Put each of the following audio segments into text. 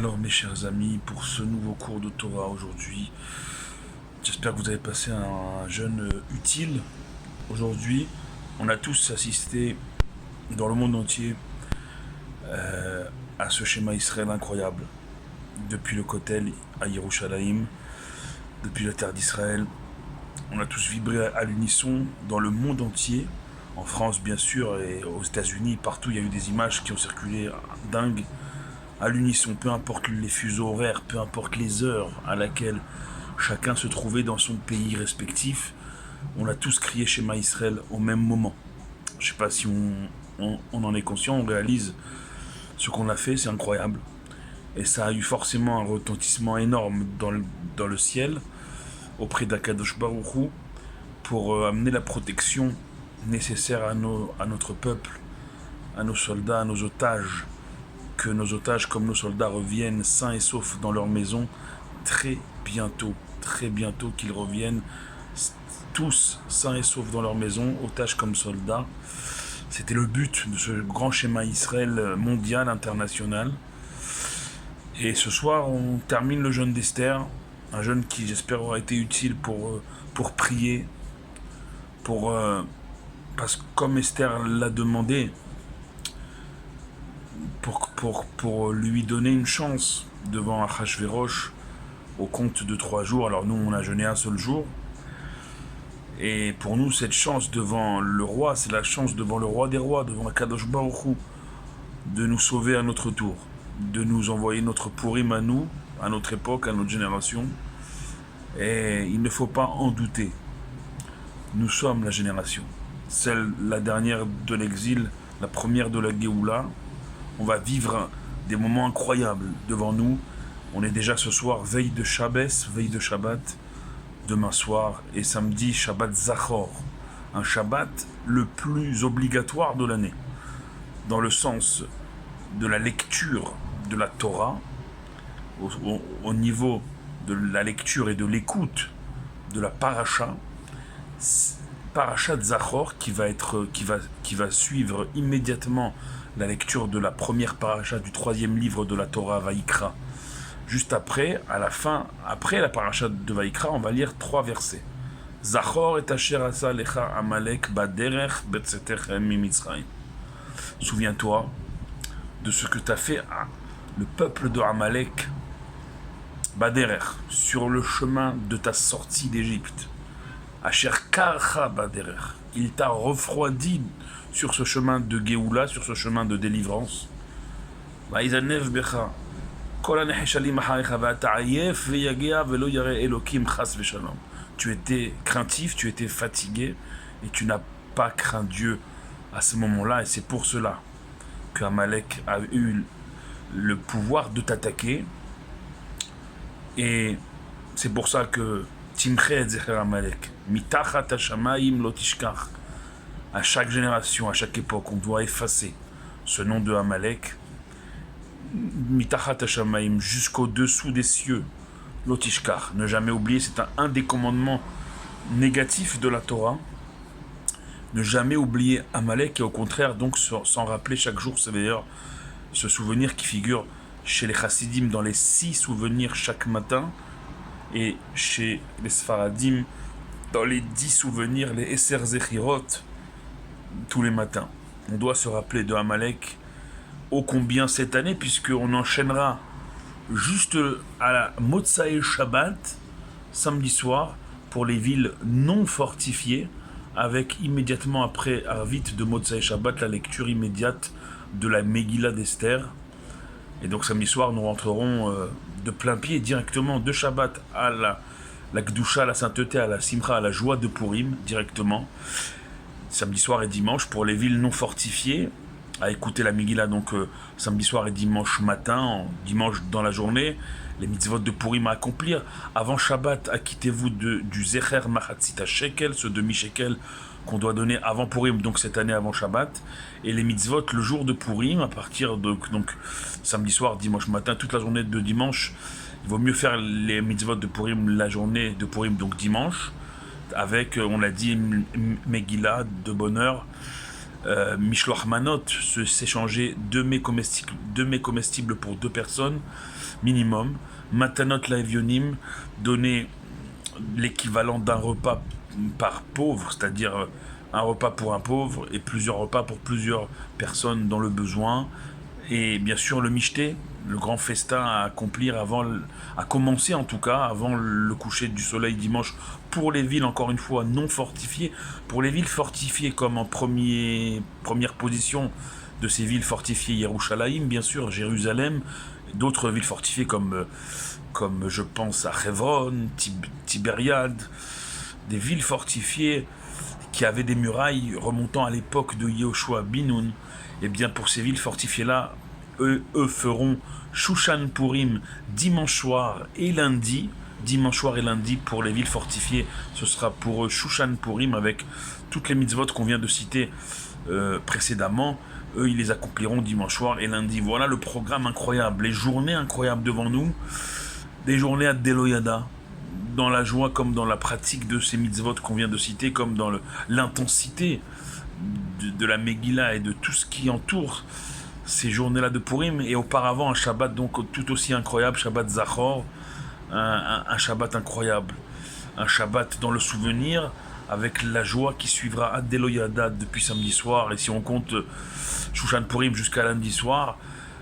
Alors mes chers amis, pour ce nouveau cours de Torah aujourd'hui, j'espère que vous avez passé un jeûne utile. Aujourd'hui, on a tous assisté dans le monde entier à ce schéma Israël incroyable. Depuis le Kotel à Yerushalayim, depuis la terre d'Israël, on a tous vibré à l'unisson dans le monde entier. En France bien sûr et aux États-Unis, partout il y a eu des images qui ont circulé dingues. À l'unisson, peu importe les fuseaux horaires, peu importe les heures à laquelle chacun se trouvait dans son pays respectif, on a tous crié Shema Israël au même moment. Je ne sais pas si on en est conscient, on réalise ce qu'on a fait, c'est incroyable. Et ça a eu forcément un retentissement énorme dans le ciel, auprès d'Akadosh Baruch Hu, pour amener la protection nécessaire à notre peuple, à nos soldats, à nos otages, que nos otages comme nos soldats reviennent sains et saufs dans leur maison très bientôt qu'ils reviennent tous sains et saufs dans leur maison, otages comme soldats. C'était le but de ce grand schéma Israël mondial, international. Et ce soir, on termine le jeûne d'Esther, un jeûne qui, j'espère, aura été utile pour prier, parce que comme Esther l'a demandé, pour lui donner une chance devant Achashverosh au compte de 3 jours. Alors nous, on a jeûné un seul jour. Et pour nous, cette chance devant le roi, c'est la chance devant le roi des rois, devant Akadosh Baruch Hu, de nous sauver à notre tour, de nous envoyer notre Purim à nous, à notre époque, à notre génération. Et il ne faut pas en douter. Nous sommes la génération. Celle, la dernière de l'exil, la première de la Géoula. On va vivre des moments incroyables devant nous. On est déjà ce soir, veille de Shabbos, veille de Shabbat, demain soir et samedi, Shabbat Zachor. Un Shabbat le plus obligatoire de l'année, dans le sens de la lecture de la Torah, au niveau de la lecture et de l'écoute de la paracha, paracha de Zachor qui va suivre immédiatement la lecture de la première paracha du 3e livre de la Torah, Vaïkra. Juste après, à la fin, après la paracha de Vaïkra, on va lire 3 versets. Zachor et asher asa lecha Amalek baderech betzetechem mimitzrayim. Souviens-toi de ce que t'as fait à le peuple de Amalek, baderech, sur le chemin de ta sortie d'Égypte. Asher karcha baderech. Il t'a refroidi sur ce chemin de Géoula, sur ce chemin de délivrance. Vaïzanev becha. Tu étais craintif, tu étais fatigué et tu n'as pas craint Dieu à ce moment-là, et c'est pour cela que Amalek a eu le pouvoir de t'attaquer. Et c'est pour ça que Timchet Zecher Amalek, Mitachat Hashamayim lo tishkach. À chaque génération, à chaque époque, on doit effacer ce nom de Amalek. Mitachat Hashamayim, jusqu'au dessous des cieux. Lotishkar, ne jamais oublier, c'est un des commandements négatifs de la Torah. Ne jamais oublier Amalek et au contraire, donc s'en rappeler chaque jour. C'est d'ailleurs ce souvenir qui figure chez les Chassidim dans les 6 souvenirs chaque matin et chez les Sfaradim dans les 10 souvenirs, les Esser Zechirot, tous les matins. On doit se rappeler de Amalek ô combien cette année, puisqu'on enchaînera juste à la Motsae Shabbat, samedi soir, pour les villes non fortifiées, avec immédiatement après Arvit de Motsae Shabbat, la lecture immédiate de la Megillah d'Esther. Et donc samedi soir, nous rentrerons de plein pied directement de Shabbat à la Gdusha, à la sainteté, à la Simcha, à la joie de Purim, directement. Samedi soir et dimanche, pour les villes non fortifiées, à écouter la Megillah, donc samedi soir et dimanche matin, dimanche dans la journée, les mitzvot de Purim à accomplir. Avant Shabbat, acquittez-vous du Zecher Machatzita Shekel, ce demi-shekel qu'on doit donner avant Purim, donc cette année avant Shabbat. Et les mitzvot le jour de Purim, à partir de donc, samedi soir, dimanche matin, toute la journée de dimanche. Il vaut mieux faire les mitzvot de Purim la journée de Purim, donc dimanche, avec, on l'a dit, Megillah de bonheur, Mishloach Manot, s'échanger deux mets comestibles pour 2 personnes, minimum. Matanot Laevionim, donner l'équivalent d'un repas par pauvre, c'est-à-dire un repas pour un pauvre et plusieurs repas pour plusieurs personnes dans le besoin. Et bien sûr le michté, le grand festin à accomplir à commencer en tout cas, avant le coucher du soleil dimanche, pour les villes encore une fois non fortifiées. Pour les villes fortifiées comme en première position de ces villes fortifiées, Yerushalayim bien sûr, Jérusalem, d'autres villes fortifiées comme je pense à Hebron, Tibériade, des villes fortifiées qui avaient des murailles remontant à l'époque de Yehoshua bin Nun. Et bien pour ces villes fortifiées-là, eux feront Shushan Purim dimanche soir et lundi. Dimanche soir et lundi pour les villes fortifiées, ce sera pour eux Shushan Purim avec toutes les mitzvot qu'on vient de citer précédemment. Eux, ils les accompliront dimanche soir et lundi. Voilà le programme incroyable, les journées incroyables devant nous, des journées à Deloyada, dans la joie comme dans la pratique de ces mitzvot qu'on vient de citer, comme dans l'intensité de la Megillah et de tout ce qui entoure ces journées-là de Purim. Et auparavant, un Shabbat donc tout aussi incroyable, Shabbat Zachor, un Shabbat incroyable, un Shabbat dans le souvenir, avec la joie qui suivra Ad Deloyada depuis samedi soir, et si on compte Shushan Purim jusqu'à lundi soir,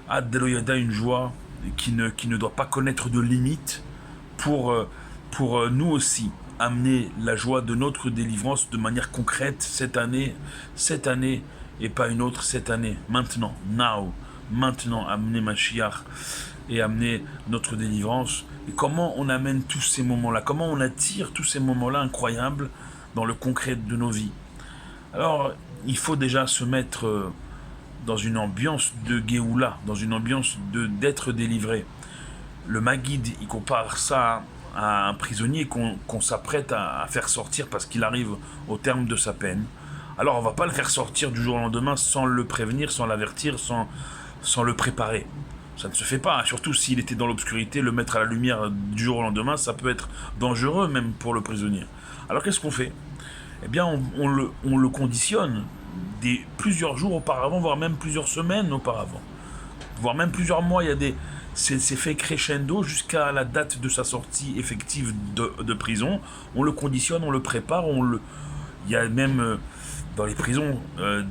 Ad Deloyada, une joie qui ne doit pas connaître de limite pour nous aussi amener la joie de notre délivrance de manière concrète cette année et pas une autre cette année, maintenant, maintenant amener Mashiach et amener notre délivrance. Et comment on amène tous ces moments-là, comment on attire tous ces moments-là incroyables dans le concret de nos vies. Alors, il faut déjà se mettre dans une ambiance de Géoula, dans une ambiance d'être délivré. Le Maguide, il compare ça à un prisonnier qu'on s'apprête à faire sortir parce qu'il arrive au terme de sa peine. Alors on ne va pas le faire sortir du jour au lendemain sans le prévenir, sans l'avertir, sans le préparer. Ça ne se fait pas, surtout s'il était dans l'obscurité, le mettre à la lumière du jour au lendemain, ça peut être dangereux même pour le prisonnier. Alors qu'est-ce qu'on fait? Eh bien on le conditionne plusieurs jours auparavant, voire même plusieurs semaines auparavant, voire même plusieurs mois. C'est fait crescendo jusqu'à la date de sa sortie effective de prison. On le conditionne, on le prépare, il y a même dans les prisons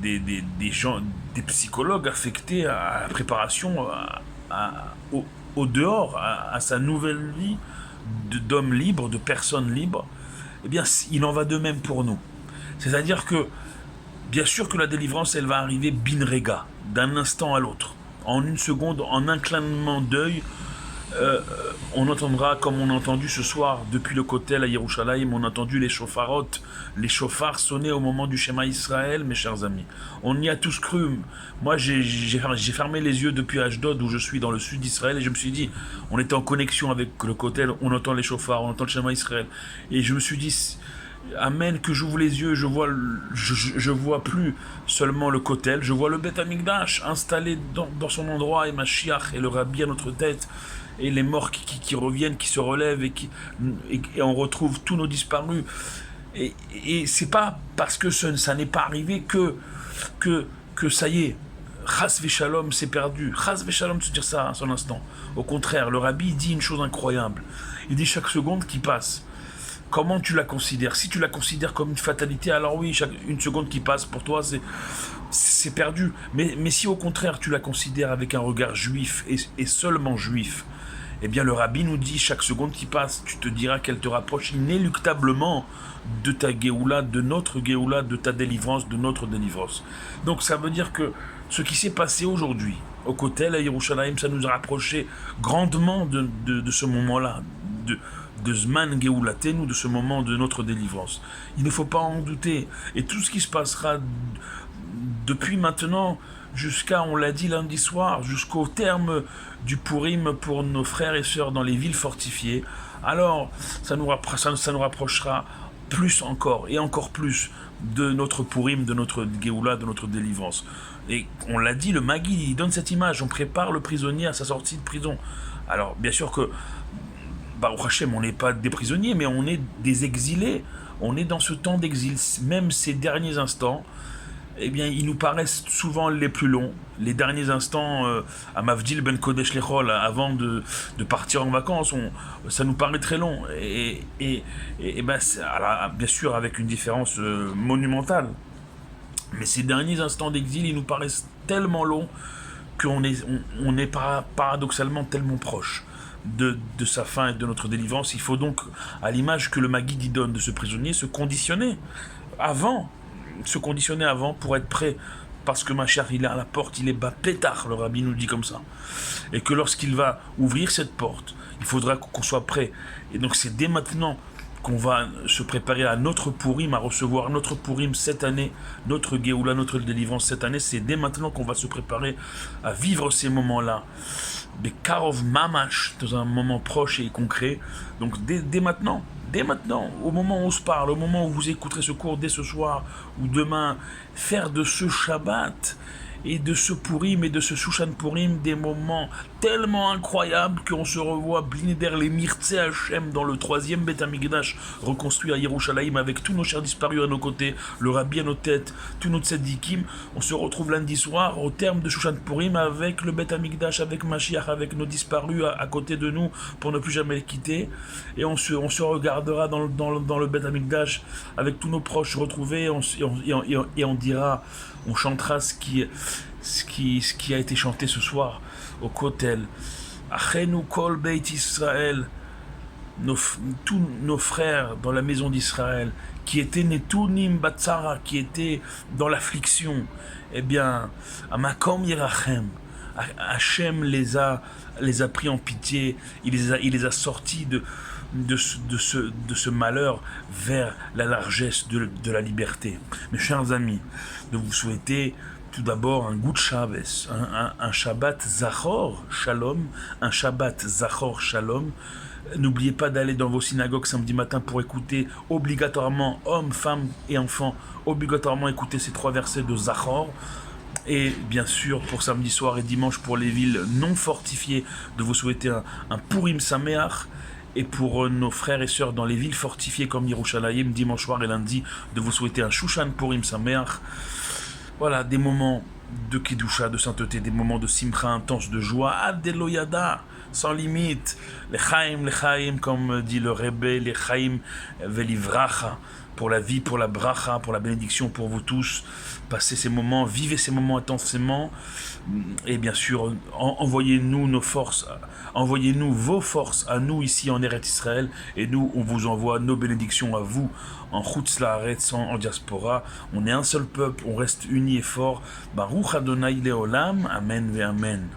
des gens, des psychologues affectés à la préparation au dehors, à sa nouvelle vie d'homme libre, de personne libre. Eh bien, il en va de même pour nous. C'est-à-dire que, bien sûr que la délivrance, elle va arriver bin rega, d'un instant à l'autre. En une seconde, en un clignement d'œil, on entendra, comme on a entendu ce soir, depuis le Kotel à Yerushalayim, on a entendu les shofarot, les shofars sonner au moment du Shema Israël, mes chers amis. On y a tous cru. Moi, j'ai fermé les yeux depuis Ashdod, où je suis dans le sud d'Israël, et je me suis dit, on était en connexion avec le Kotel, on entend les shofars, on entend le Shema Israël. Et je me suis dit, amen, que j'ouvre les yeux, je vois plus seulement le Kotel, je vois le Beth Amikdash installé dans son endroit, et Mashiach et le Rabbi à notre tête, et les morts qui reviennent, qui se relèvent, et on retrouve tous nos disparus. Et c'est pas parce que ça n'est pas arrivé que ça y est, Chas Veshalom, c'est perdu. Chas Veshalom, se dire ça à son instant. Au contraire, le Rabbi dit une chose incroyable. Il dit chaque seconde qui passe. Comment tu la considères? Si tu la considères comme une fatalité, alors oui, une seconde qui passe pour toi, c'est perdu. Mais si au contraire tu la considères avec un regard juif et seulement juif, eh bien le Rabbi nous dit chaque seconde qui passe, tu te diras qu'elle te rapproche inéluctablement de ta Géoula, de notre Géoula, de ta délivrance, de notre délivrance. Donc ça veut dire que ce qui s'est passé aujourd'hui au Kotel à Yerushalayim, ça nous a rapproché grandement de ce moment-là, de Zman Géoulatenu, de ce moment de notre délivrance. Il ne faut pas en douter. Et tout ce qui se passera depuis maintenant jusqu'à, on l'a dit lundi soir, jusqu'au terme du Purim pour nos frères et sœurs dans les villes fortifiées, alors ça nous rapprochera plus encore et encore plus de notre Purim, de notre Géoula, de notre délivrance. Et on l'a dit, le Maguide, il donne cette image, on prépare le prisonnier à sa sortie de prison. Alors bien sûr que Baruch Hashem, on n'est pas des prisonniers, mais on est des exilés. On est dans ce temps d'exil, même ces derniers instants. eh bien, ils nous paraissent souvent les plus longs. Les derniers instants à Mavdil Ben Kodesh Lechol, avant de partir en vacances, ça nous paraît très long. Et ben, alors, bien sûr, avec une différence monumentale. Mais ces derniers instants d'exil, ils nous paraissent tellement longs qu'on est, on est paradoxalement tellement proche de sa fin et de notre délivrance. Il faut donc, à l'image que le Maguide y donne de ce prisonnier, avant, se conditionner avant pour être prêt. Parce que ma chère, il est à la porte, il est bas pétard, le rabbi nous dit comme ça. Et que lorsqu'il va ouvrir cette porte, il faudra qu'on soit prêt. Et donc c'est dès maintenant qu'on va se préparer à notre Purim, à recevoir notre Purim cette année, notre Géoula, notre délivrance cette année. C'est dès maintenant qu'on va se préparer à vivre ces moments-là. Des Karov Mamash, dans un moment proche et concret. Donc dès maintenant, au moment où on se parle, au moment où vous écouterez ce cours dès ce soir ou demain, faire de ce Shabbat et de ce Purim et de ce Shushan Purim des moments tellement incroyables qu'on se revoit blinder les Mirtze Hashem dans le 3e Beth Amikdash reconstruit à Yerushalayim avec tous nos chers disparus à nos côtés, le Rabbi à nos têtes, tous nos tzadikim. On se retrouve lundi soir au terme de Shushan Purim avec le Beth Amikdash, avec Mashiach, avec nos disparus à côté de nous pour ne plus jamais les quitter. Et on se regardera dans le Beth Amikdash avec tous nos proches retrouvés et on dira, on chantera ce qui a été chanté ce soir au Kotel. Achenu kol beit Israël, tous nos frères dans la maison d'Israël, qui étaient netunim batzara, qui étaient dans l'affliction, eh bien, amakom yirachem, Hachem les a pris en pitié, il les a sortis de ce malheur vers la largesse de la liberté. Mes chers amis, de vous souhaiter tout d'abord un good Shabbos, un Shabbat Zachor Shalom, un Shabbat Zachor Shalom. N'oubliez pas d'aller dans vos synagogues samedi matin pour écouter obligatoirement, hommes, femmes et enfants, obligatoirement écouter ces 3 versets de Zachor. Et bien sûr, pour samedi soir et dimanche, pour les villes non fortifiées, de vous souhaiter un Purim Sameach. Et pour nos frères et sœurs dans les villes fortifiées comme Yerushalayim, dimanche soir et lundi, de vous souhaiter un Shushan Purim Sameach. Voilà, des moments de Kedusha, de sainteté, des moments de Simcha intense, de joie, Adeloyada, sans limite. Les Chaim, comme dit le Rebbe, les Chaim Velivracha, pour la vie, pour la bracha, pour la bénédiction, pour vous tous. Passez ces moments, vivez ces moments intensément. Et bien sûr, envoyez-nous nos forces, envoyez-nous vos forces à nous ici en Eretz Israël. Et nous, on vous envoie nos bénédictions à vous en Chutz Laaretz, en diaspora. On est un seul peuple, on reste unis et forts. Baruch Adonai Leolam, Amen ve Amen.